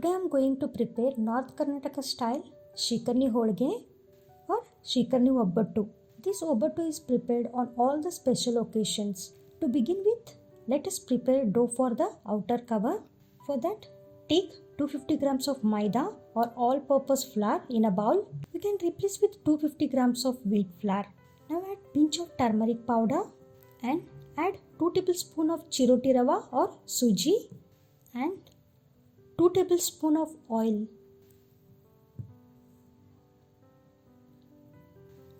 Today I am going to prepare North Karnataka style Shikarni Holge or Shikarni Obbattu. This Obbattu is prepared on all the special occasions. To begin with, let us prepare dough for the outer cover. For that, take 250 grams of maida or all-purpose flour in a bowl. You can replace with 250 grams of wheat flour. Now add pinch of turmeric powder and add 2 tablespoons of chiroti rava or suji and 2 tablespoons of oil.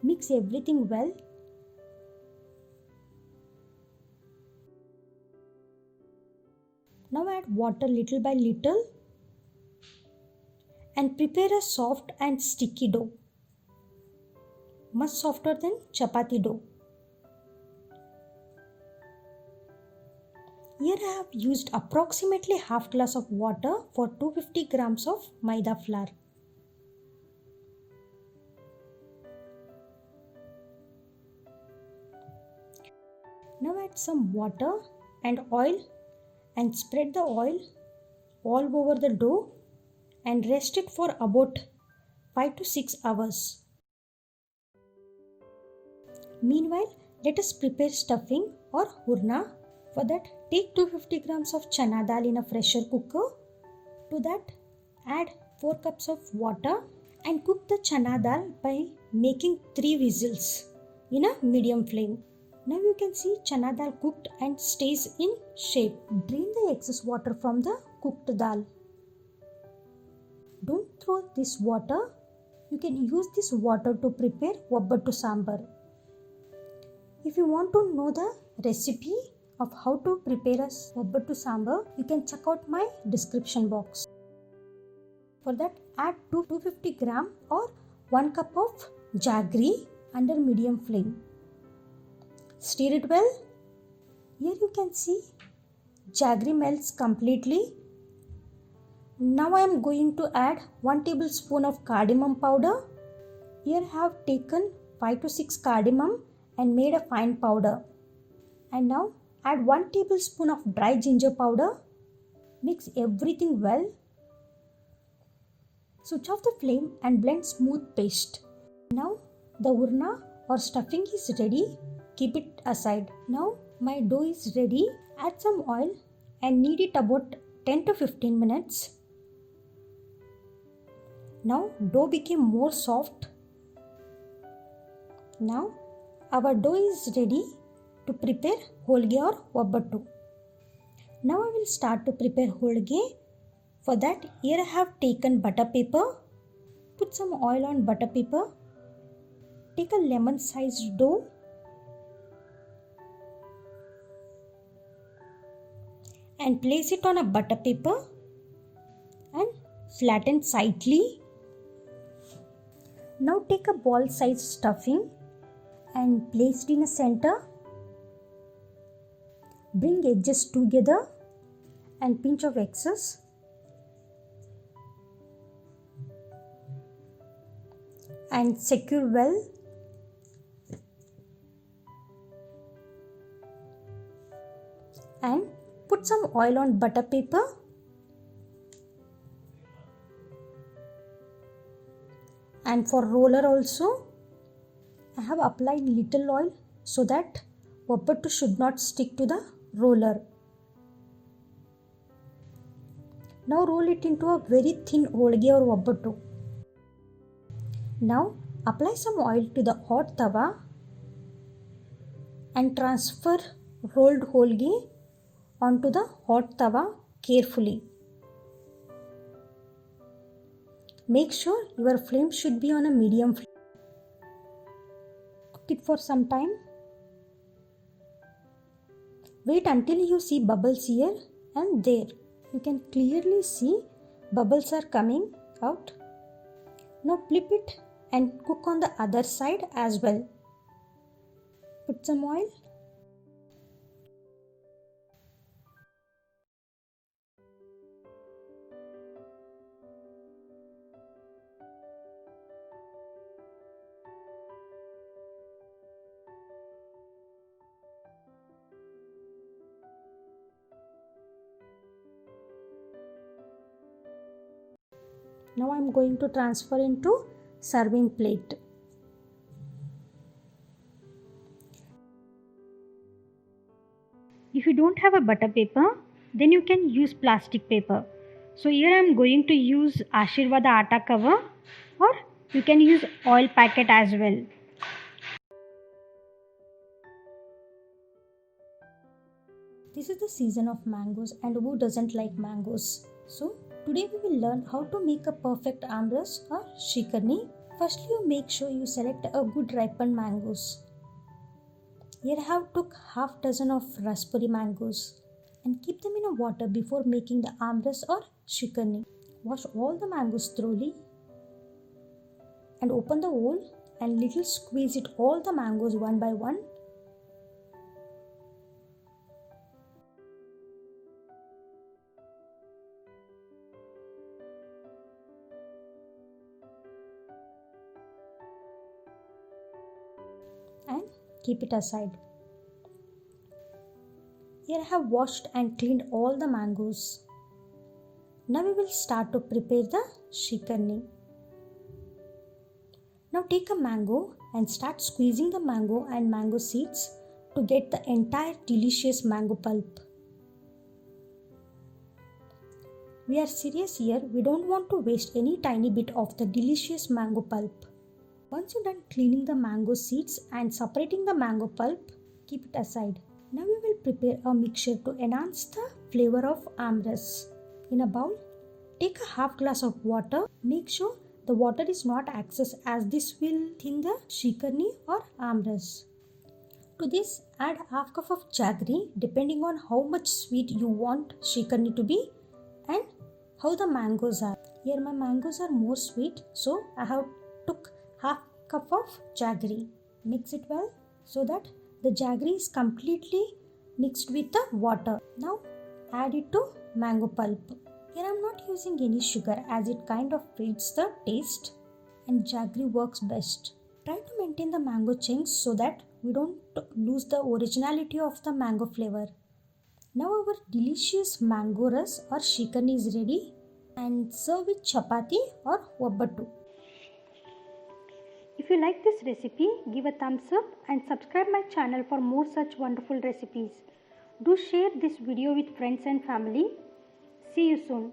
Mix everything well. Now add water little by little and prepare a soft and sticky dough, much softer than chapati dough. Here I have used approximately half glass of water for 250 grams of maida flour. Now add some water and oil and spread the oil all over the dough and rest it for about 5 to 6 hours. Meanwhile, let us prepare stuffing or hurna. For that, take 250 grams of chana dal in a pressure cooker. To that, add 4 cups of water and cook the chana dal by making 3 whistles in a medium flame. Now you can see chana dal cooked and stays in shape. Drain the excess water from the cooked dal. Don't throw this water. You can use this water to prepare Obbattu sambar. If you want to know the recipe of how to prepare a Obbattu sambar, you can check out my description box. For that, add 250 gram or 1 cup of jaggery under medium flame. Stir it well. Here you can see jaggery melts completely. Now I am going to add 1 tablespoon of cardamom powder. Here I have taken 5 to 6 cardamom and made a fine powder. And now add 1 tablespoon of dry ginger powder. Mix everything well. Switch off the flame and blend smooth paste. Now the hurna or stuffing is ready. Keep it aside. Now my dough is ready. Add some oil and knead it about 10 to 15 minutes. Now dough became more soft. Now our dough is ready to prepare holge or obbattu. Now I will start to prepare holge. For that, here I have taken butter paper. Put some oil on butter paper. Take a lemon sized dough and place it on a butter paper and flatten slightly. Now take a ball sized stuffing and place it in the center. Bring edges together and pinch of excess. And secure well. And put some oil on butter paper. And for roller also, I have applied little oil so that obbattu should not stick to the roller. Now roll it into a very thin holge or obbattu. Now apply some oil to the hot tawa and transfer rolled holge onto the hot tawa carefully. Make sure your flame should be on a medium flame. Cook it for some time. Wait until you see bubbles here and there. You can clearly see bubbles are coming out. Now flip it and cook on the other side as well. Put some oil. Now I am going to transfer into serving plate. If you don't have a butter paper, then you can use plastic paper. So here I am going to use Ashirwad atta cover, or you can use oil packet as well. This is the season of mangoes, and who doesn't like mangoes? So today we will learn how to make a perfect amras or shikarni. Firstly, you make sure you select a good ripened mangoes. Here I have took half dozen of raspberry mangoes and keep them in a water before making the amras or shikarni. Wash all the mangoes thoroughly and open the hole and little squeeze it all the mangoes one by one. And keep it aside. Here I have washed and cleaned all the mangoes. Now we will start to prepare the shikarni. Now take a mango and start squeezing the mango and mango seeds to get the entire delicious mango pulp. We are serious here, we don't want to waste any tiny bit of the delicious mango pulp. Once you're done cleaning the mango seeds and separating the mango pulp, keep it aside. Now we will prepare a mixture to enhance the flavor of amras. In a bowl, take a half glass of water. Make sure the water is not excess as this will thin the shikarni or amras. To this, add half cup of jaggery depending on how much sweet you want shikarni to be and how the mangoes are. Here my mangoes are more sweet, so I have took half cup of jaggery. Mix it well so that the jaggery is completely mixed with the water. Now add it to mango pulp. Here I am not using any sugar as it kind of fades the taste and jaggery works best. Try to maintain the mango chunks so that we don't lose the originality of the mango flavor. Now our delicious mango ras or shikarni is ready and serve with chapati or obbatu. If you like this recipe, give a thumbs up and subscribe my channel for more such wonderful recipes. Do share this video with friends and family. See you soon.